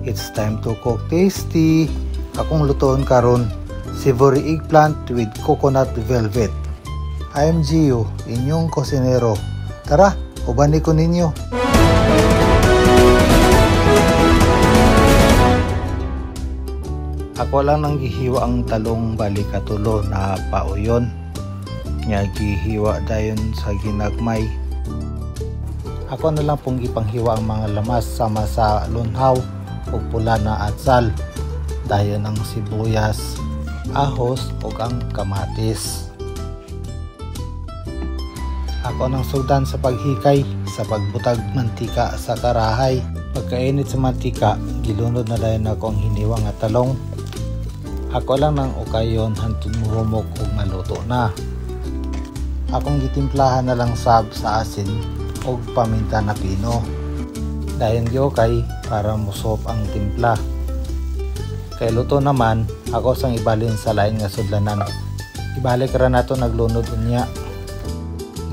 It's time to cook tasty. Akong lutoon karon savory eggplant with coconut velvet. I am Gio, inyong kusinero. Tara, ubani ko ninyo. Ako lang nang gihiwa ang talong bali katulo na pauyon. Nya gihiwa dayon sa ginagmay. Ako na lang pong ipanghiwa ang mga lamas sama sa lunhaw o pula na atsal. Dayon ang sibuyas, ahos o ang kamatis. Ako nang sugdan sa paghikay sa pagbutag mantika sa karahay. Pagkainit sa mantika, gilunod na dayon ako ang hiniwa nga talong. Ako lang nang ukayon hantod muhumok og maluto na. Akong gitimplahan na lang sab sa asin og paminta na pino. Dayon giukay para musop ang timpla. Kay luto naman, ako sang ibalin sa lain nga sudlanan. Ibalik ra nato naglunod unya.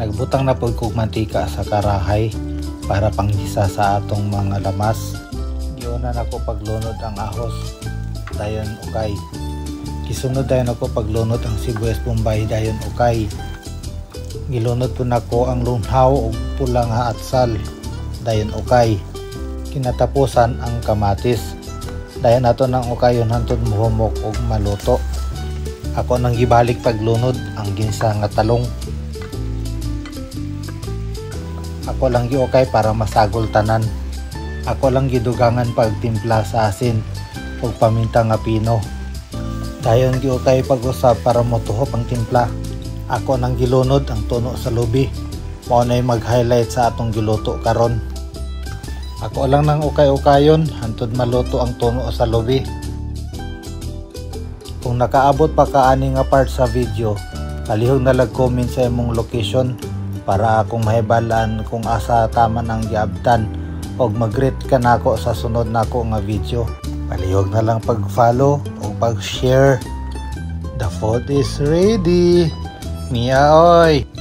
Nagbutang na pud kog mantika sa karahay para panghisa sa atong mga lamas. Giuna nako paglunod ang ahos. Dayon ukay. Gisunod dayon ako paglunod ang sibuyas bombay dayon ukay. Gilunod po nako ang lunhaw o pula nga atsal. Dayon ukay. Kinatapusan ang kamatis. Dayon nato nang ukayon hantod muhumok og maluto. Ako nang gibalik paglunod ang ginsa nga talong. Ako lang giukay para masagol tanan. Ako lang gidugangan pagtimpla sa asin ug paminta nga pino. Dayon giukay pag-usab para motuhop ang timpla. Ako nang gilunod ang tuno sa lubi. Mao nay mag-highlight sa atong giluto karon. Ako lang nang ukay-ukayon hantod maluto ang tuno sa lubi. Kung nakaabot pa ka ani nga part sa video, palihog na lag comment sa imong location para akong mahibalaan kung asa tama nang giabtan og mag-rate ka nako sa sunod nako nga video. Palihog na lang pag-follow o pag-share. The food is ready. Mia oy!